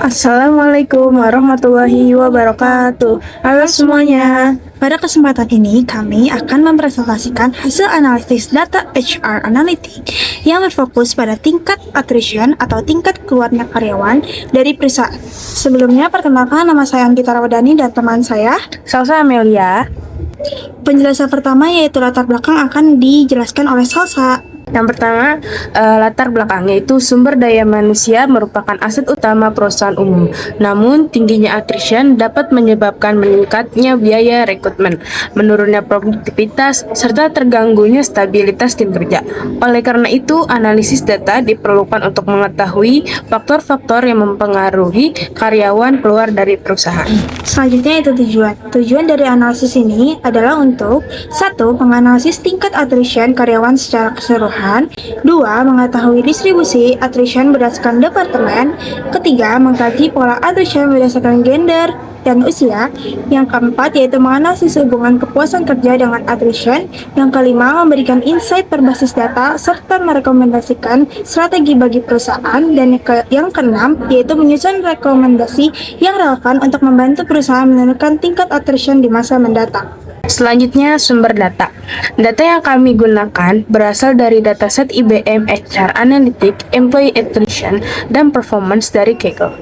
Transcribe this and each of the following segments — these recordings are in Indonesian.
Assalamualaikum warahmatullahi wabarakatuh. Halo semuanya. Pada kesempatan ini, kami akan mempresentasikan hasil analisis data HR Analytics yang berfokus pada tingkat attrition atau tingkat keluarnya karyawan dari perusahaan. Sebelumnya, perkenalkan nama saya Anggita Rawadhani dan teman saya, Salsa Amelia. Penjelasan pertama yaitu latar belakang akan dijelaskan oleh Salsa. Yang pertama, latar belakangnya itu sumber daya manusia merupakan aset utama perusahaan umum. Namun, tingginya attrition dapat menyebabkan meningkatnya biaya rekrutmen, menurunnya produktivitas, serta terganggunya stabilitas tim kerja. Oleh karena itu, analisis data diperlukan untuk mengetahui faktor-faktor yang mempengaruhi karyawan keluar dari perusahaan. Selanjutnya itu tujuan. Tujuan dari analisis ini adalah untuk 1. Menganalisis tingkat attrition karyawan secara keseluruhan. 2. Mengetahui distribusi attrition berdasarkan departemen. 3. Mengkaji pola attrition berdasarkan gender dan usia. Yang keempat yaitu menganalisis hubungan kepuasan kerja dengan attrition. Yang kelima, memberikan insight berbasis data serta merekomendasikan strategi bagi perusahaan. Dan yang keenam yaitu menyusun rekomendasi yang relevan untuk membantu perusahaan menurunkan tingkat attrition di masa mendatang. Selanjutnya, sumber data. Data yang kami gunakan berasal dari dataset IBM HR Analytics, Employee Attrition, dan Performance dari Kaggle.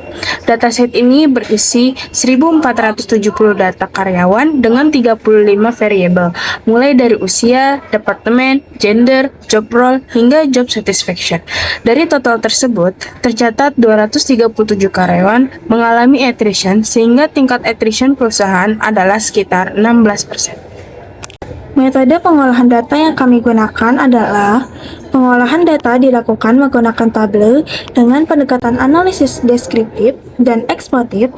Dataset ini berisi 1470 data karyawan dengan 35 variabel, mulai dari usia, departemen, gender, job role, hingga job satisfaction. Dari total tersebut, tercatat 237 karyawan mengalami attrition, sehingga tingkat attrition perusahaan adalah sekitar 16%. Metode pengolahan data yang kami gunakan adalah pengolahan data dilakukan menggunakan tabel dengan pendekatan analisis deskriptif dan eksploratif.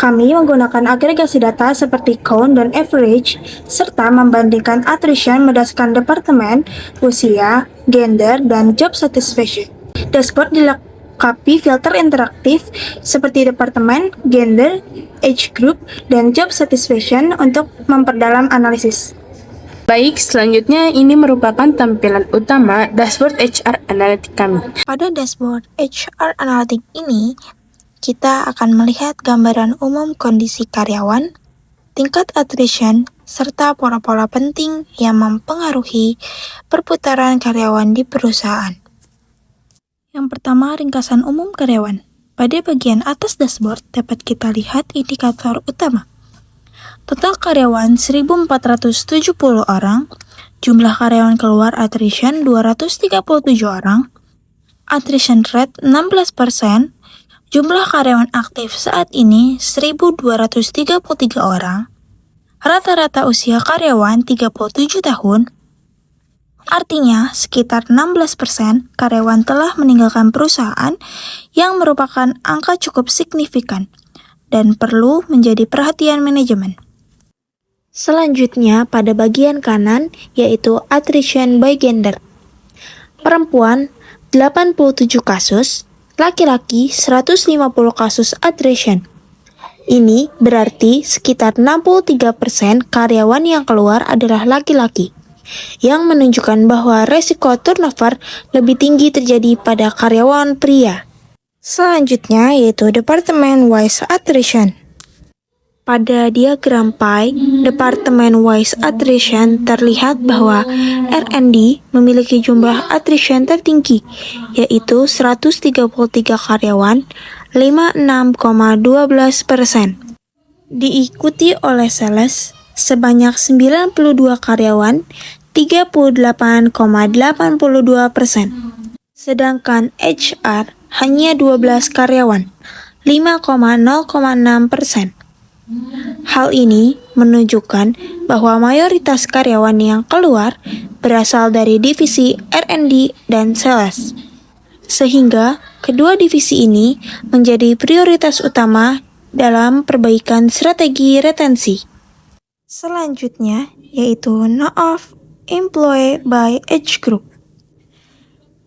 Kami menggunakan agregasi data seperti count dan average, serta membandingkan attrition berdasarkan departemen, usia, gender, dan job satisfaction. Dashboard dilengkapi filter interaktif seperti departemen, gender, age group, dan job satisfaction untuk memperdalam analisis. Baik, selanjutnya ini merupakan tampilan utama dashboard HR Analytics kami. Pada dashboard HR Analytics ini, kita akan melihat gambaran umum kondisi karyawan, tingkat attrition, serta pola-pola penting yang mempengaruhi perputaran karyawan di perusahaan. Yang pertama, ringkasan umum karyawan. Pada bagian atas dashboard dapat kita lihat indikator utama. Total karyawan 1.470 orang, jumlah karyawan keluar attrition 237 orang, attrition rate 16%, jumlah karyawan aktif saat ini 1.233 orang, rata-rata usia karyawan 37 tahun, artinya sekitar 16% karyawan telah meninggalkan perusahaan yang merupakan angka cukup signifikan dan perlu menjadi perhatian manajemen. Selanjutnya pada bagian kanan yaitu attrition by gender. Perempuan 87 kasus, laki-laki 150 kasus attrition. Ini berarti sekitar 63% karyawan yang keluar adalah laki-laki, yang menunjukkan bahwa resiko turnover lebih tinggi terjadi pada karyawan pria. Selanjutnya yaitu departemen wise attrition. Pada diagram pie, departemen wise attrition terlihat bahwa R&D memiliki jumlah attrition tertinggi, yaitu 133 karyawan, 56,12%. Diikuti oleh sales sebanyak 92 karyawan, 38,82%. Sedangkan HR hanya 12 karyawan, 5,06%. Hal ini menunjukkan bahwa mayoritas karyawan yang keluar berasal dari divisi R&D dan sales, sehingga kedua divisi ini menjadi prioritas utama dalam perbaikan strategi retensi. Selanjutnya yaitu NOAF Employee by Age Group.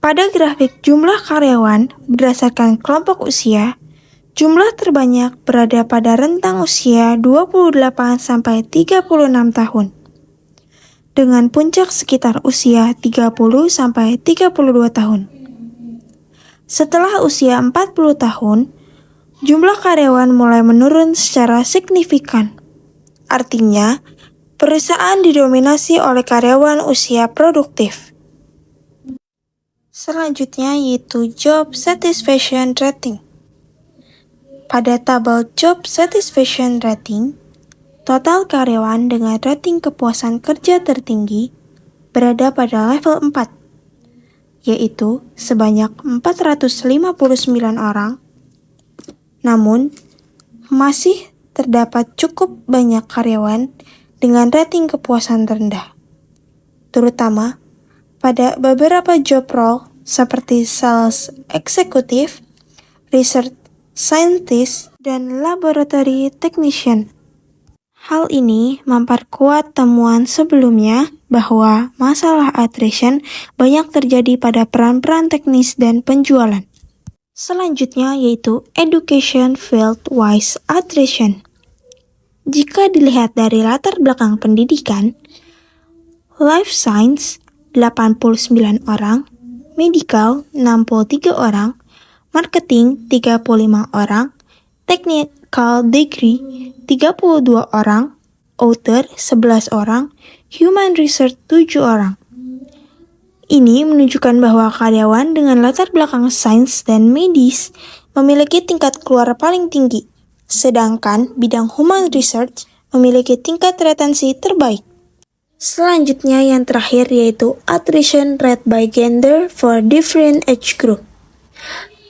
Pada grafik jumlah karyawan berdasarkan kelompok usia, jumlah terbanyak berada pada rentang usia 28-36 tahun, dengan puncak sekitar usia 30-32 tahun. Setelah usia 40 tahun, jumlah karyawan mulai menurun secara signifikan. Artinya, perusahaan didominasi oleh karyawan usia produktif. Selanjutnya yaitu Job Satisfaction Rating. Pada tabel Job Satisfaction Rating, total karyawan dengan rating kepuasan kerja tertinggi berada pada level 4, yaitu sebanyak 459 orang. Namun, masih terdapat cukup banyak karyawan dengan rating kepuasan rendah, terutama pada beberapa job role seperti sales executive, research scientist, dan laboratory technician. Hal ini memperkuat temuan sebelumnya bahwa masalah attrition banyak terjadi pada peran-peran teknis dan penjualan. Selanjutnya yaitu education field-wise attrition. Jika dilihat dari latar belakang pendidikan, life science 89 orang, medical 63 orang, marketing 35 orang, technical degree 32 orang, author 11 orang, human research 7 orang. Ini menunjukkan bahwa karyawan dengan latar belakang sains dan medis memiliki tingkat keluar paling tinggi, sedangkan bidang human research memiliki tingkat retensi terbaik. Selanjutnya yang terakhir yaitu attrition rate by gender for different age group.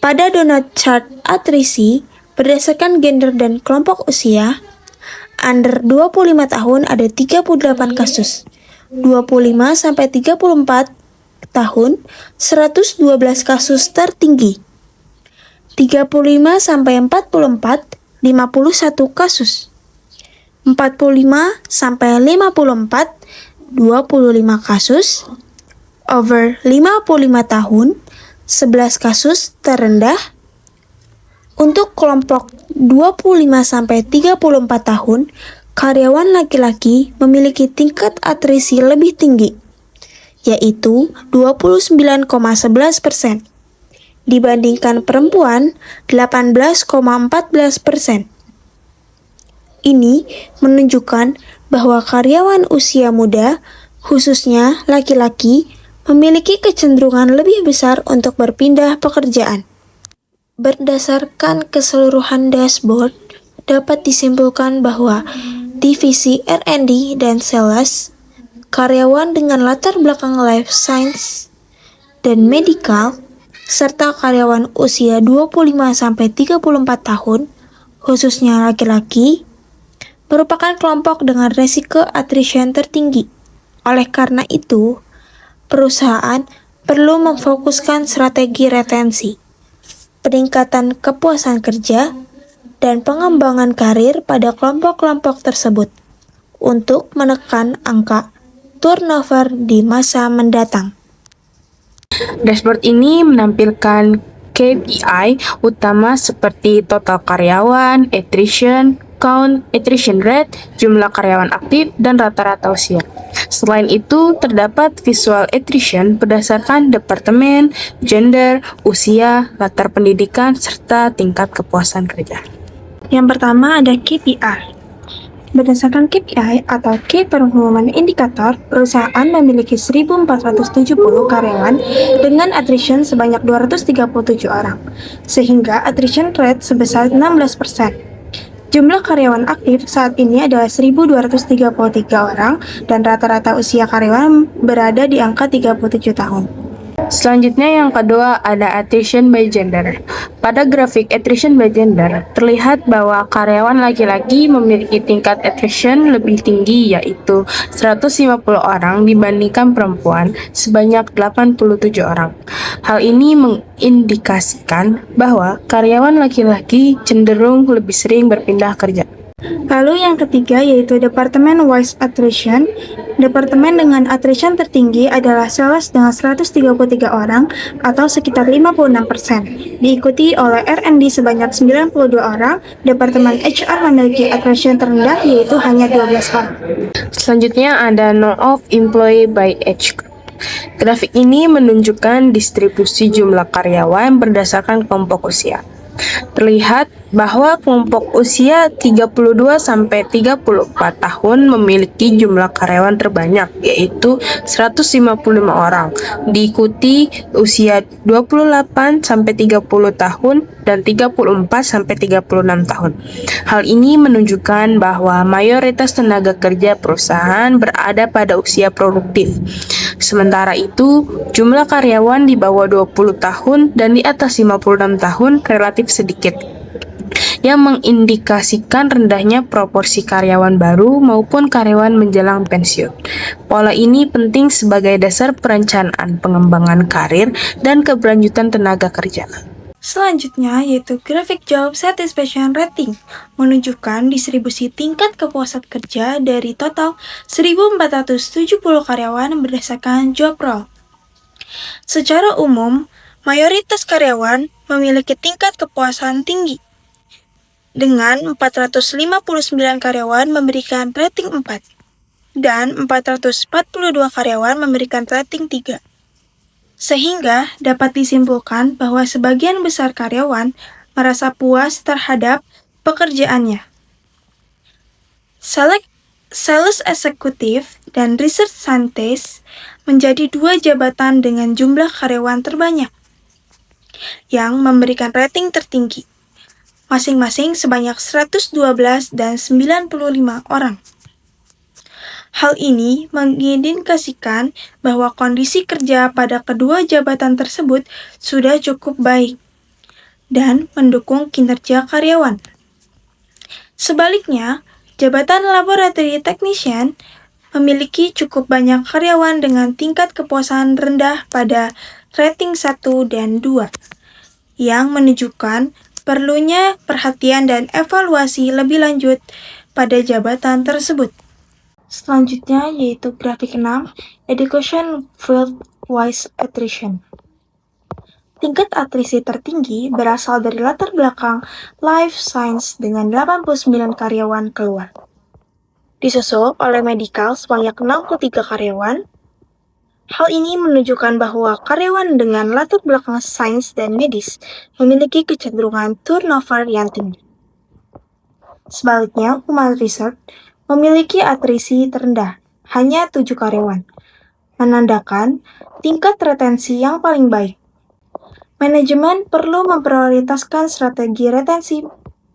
Pada donut chart atrisi berdasarkan gender dan kelompok usia, under 25 tahun ada 38 kasus, 25 sampai 34 tahun 112 kasus tertinggi, 35 sampai 44 51 kasus, 45 sampai 54 25 kasus, over 55 tahun 11 kasus terendah. Untuk kelompok 25-34 tahun, karyawan laki-laki memiliki tingkat atrisi lebih tinggi, yaitu 29,11%, dibandingkan perempuan 18,14%. Ini menunjukkan bahwa karyawan usia muda, khususnya laki-laki, memiliki kecenderungan lebih besar untuk berpindah pekerjaan. Berdasarkan keseluruhan dashboard, dapat disimpulkan bahwa divisi R&D dan sales, karyawan dengan latar belakang life science dan medical, serta karyawan usia 25-34 tahun, khususnya laki-laki, merupakan kelompok dengan resiko attrition tertinggi. Oleh karena itu, perusahaan perlu memfokuskan strategi retensi, peningkatan kepuasan kerja, dan pengembangan karir pada kelompok-kelompok tersebut untuk menekan angka turnover di masa mendatang. Dashboard ini menampilkan KPI utama seperti total karyawan, attrition, count, attrition rate, jumlah karyawan aktif, dan rata-rata usia. Selain itu, terdapat visual attrition berdasarkan departemen, gender, usia, latar pendidikan, serta tingkat kepuasan kerja. Yang pertama ada KPI. Berdasarkan KPI atau Key Performance Indicator, perusahaan memiliki 1.470 karyawan dengan attrition sebanyak 237 orang, sehingga attrition rate sebesar 16%. Jumlah karyawan aktif saat ini adalah 1.233 orang dan rata-rata usia karyawan berada di angka 37 tahun. Selanjutnya yang kedua ada attrition by gender. Pada grafik attrition by gender, terlihat bahwa karyawan laki-laki memiliki tingkat attrition lebih tinggi yaitu 150 orang dibandingkan perempuan sebanyak 87 orang. Hal ini mengindikasikan bahwa karyawan laki-laki cenderung lebih sering berpindah kerja. Lalu yang ketiga yaitu Departemen Wise Attrition. Departemen dengan attrition tertinggi adalah sales dengan 133 orang atau sekitar 56%, diikuti oleh R&D sebanyak 92 orang. Departemen HR memiliki attrition terendah yaitu hanya 12 orang. Selanjutnya ada Norm of Employee by Age Group. Grafik ini menunjukkan distribusi jumlah karyawan berdasarkan kelompok usia. Terlihat bahwa kelompok usia 32-34 tahun memiliki jumlah karyawan terbanyak, yaitu 155 orang, diikuti usia 28-30 tahun dan 34-36 tahun. Hal ini menunjukkan bahwa mayoritas tenaga kerja perusahaan berada pada usia produktif. Sementara itu, jumlah karyawan di bawah 20 tahun dan di atas 56 tahun relatif sedikit, yang mengindikasikan rendahnya proporsi karyawan baru maupun karyawan menjelang pensiun. Pola ini penting sebagai dasar perencanaan pengembangan karir dan keberlanjutan tenaga kerja. Selanjutnya yaitu grafik Job Satisfaction Rating, menunjukkan distribusi tingkat kepuasan kerja dari total 1.470 karyawan berdasarkan job role. Secara umum, mayoritas karyawan memiliki tingkat kepuasan tinggi, dengan 459 karyawan memberikan rating 4, dan 442 karyawan memberikan rating 3. Sehingga dapat disimpulkan bahwa sebagian besar karyawan merasa puas terhadap pekerjaannya. Sales Executive dan Research Scientist menjadi dua jabatan dengan jumlah karyawan terbanyak yang memberikan rating tertinggi, masing-masing sebanyak 112 dan 95 orang. Hal ini mengindikasikan bahwa kondisi kerja pada kedua jabatan tersebut sudah cukup baik dan mendukung kinerja karyawan. Sebaliknya, jabatan Laboratory Technician memiliki cukup banyak karyawan dengan tingkat kepuasan rendah pada rating 1 dan 2, yang menunjukkan perlunya perhatian dan evaluasi lebih lanjut pada jabatan tersebut. Selanjutnya yaitu grafik 6, Education Field-Wise Attrition. Tingkat atrisi tertinggi berasal dari latar belakang Life Science dengan 89 karyawan keluar. Disusul oleh Medical sebanyak 63 karyawan. Hal ini menunjukkan bahwa karyawan dengan latar belakang sains dan medis memiliki kecenderungan turnover yang tinggi. Sebaliknya, Human Research memiliki atrisi terendah, hanya 7 karyawan, menandakan tingkat retensi yang paling baik. Manajemen perlu memprioritaskan strategi retensi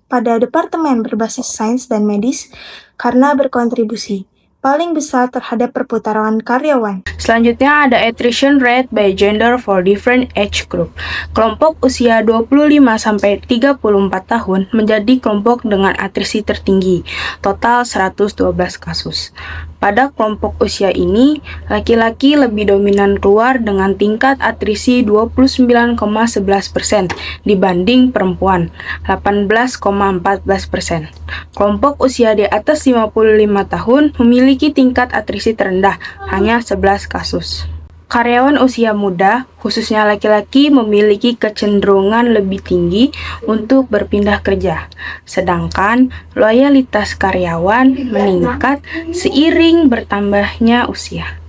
pada departemen berbasis sains dan medis karena berkontribusi paling besar terhadap perputaran karyawan. Selanjutnya ada attrition rate by gender for different age group. Kelompok usia 25-34 tahun menjadi kelompok dengan atrisi tertinggi, total 112 kasus. Pada kelompok usia ini, laki-laki lebih dominan keluar dengan tingkat atrisi 29,11% dibanding perempuan, 18,14%. Kelompok usia di atas 55 tahun memiliki tingkat atrisi terendah, hanya 11 kasus. Karyawan usia muda, khususnya laki-laki, memiliki kecenderungan lebih tinggi untuk berpindah kerja, sedangkan loyalitas karyawan meningkat seiring bertambahnya usia.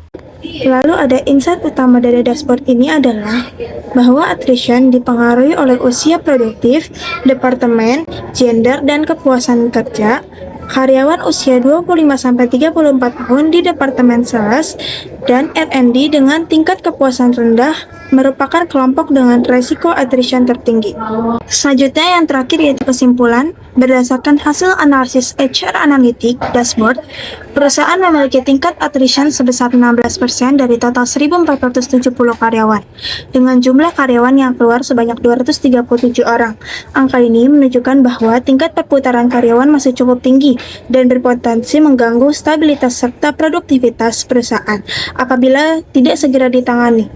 Lalu ada insight utama dari dashboard ini adalah bahwa attrition dipengaruhi oleh usia produktif, departemen, gender, dan kepuasan kerja. Karyawan usia 25-34 tahun di Departemen Sales dan R&D dengan tingkat kepuasan rendah merupakan kelompok dengan resiko attrition tertinggi. Selanjutnya yang terakhir yaitu kesimpulan. Berdasarkan hasil analisis HR Analytics Dashboard, perusahaan memiliki tingkat attrition sebesar 16% dari total 1.470 karyawan, dengan jumlah karyawan yang keluar sebanyak 237 orang. Angka ini menunjukkan bahwa tingkat perputaran karyawan masih cukup tinggi dan berpotensi mengganggu stabilitas serta produktivitas perusahaan apabila tidak segera ditangani.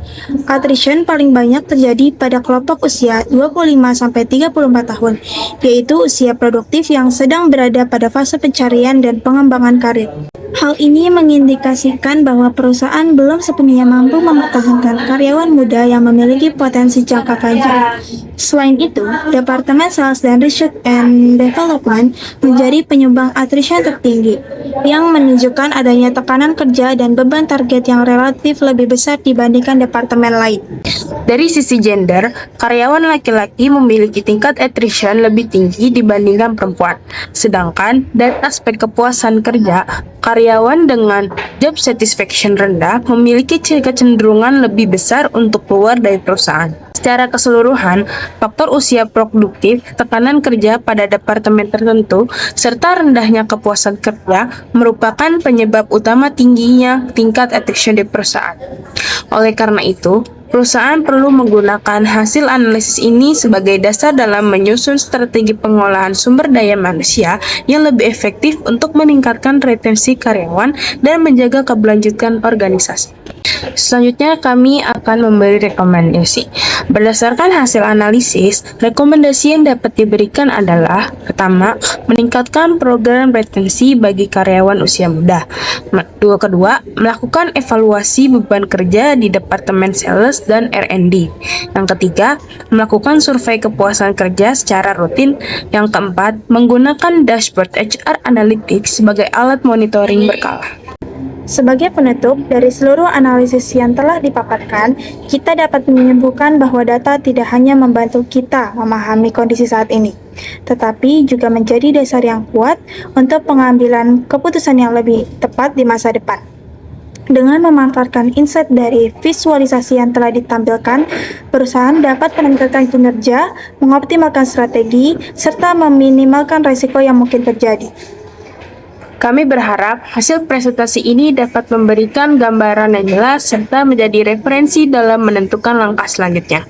Attrition paling banyak terjadi pada kelompok usia 25-34 tahun, yaitu usia produktif yang sedang berada pada fase pencarian dan pengembangan karir. Hal ini mengindikasikan bahwa perusahaan belum sepenuhnya mampu mempertahankan karyawan muda yang memiliki potensi jangka panjang. Selain itu, Departemen Sales dan Research and Development menjadi penyumbang attrition tertinggi, yang menunjukkan adanya tekanan kerja dan beban target yang relatif lebih besar dibandingkan departemen lain. Dari sisi gender, karyawan laki-laki memiliki tingkat attrition lebih tinggi dibandingkan perempuan. Sedangkan dari aspek kepuasan kerja, karyawan dengan job satisfaction rendah memiliki kecenderungan lebih besar untuk keluar dari perusahaan. Secara keseluruhan, faktor usia produktif, tekanan kerja pada departemen tertentu, serta rendahnya kepuasan kerja merupakan penyebab utama tingginya tingkat attrition di perusahaan. Oleh karena itu, perusahaan perlu menggunakan hasil analisis ini sebagai dasar dalam menyusun strategi pengolahan sumber daya manusia yang lebih efektif untuk meningkatkan retensi karyawan dan menjaga keberlanjutan organisasi. Selanjutnya, kami akan memberi rekomendasi. Berdasarkan hasil analisis, rekomendasi yang dapat diberikan adalah: pertama, meningkatkan program retensi bagi karyawan usia muda. Kedua, melakukan evaluasi beban kerja di Departemen Sales dan R&D. Yang ketiga, melakukan survei kepuasan kerja secara rutin. Yang keempat, menggunakan dashboard HR Analytics sebagai alat monitoring berkala. Sebagai penutup, dari seluruh analisis yang telah dipaparkan, kita dapat menyimpulkan bahwa data tidak hanya membantu kita memahami kondisi saat ini, tetapi juga menjadi dasar yang kuat untuk pengambilan keputusan yang lebih tepat di masa depan. Dengan memanfaatkan insight dari visualisasi yang telah ditampilkan, perusahaan dapat meningkatkan kinerja, mengoptimalkan strategi, serta meminimalkan risiko yang mungkin terjadi. Kami berharap hasil presentasi ini dapat memberikan gambaran yang jelas serta menjadi referensi dalam menentukan langkah selanjutnya.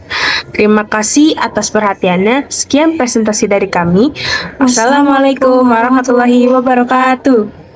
Terima kasih atas perhatiannya. Sekian presentasi dari kami. Wassalamualaikum warahmatullahi wabarakatuh.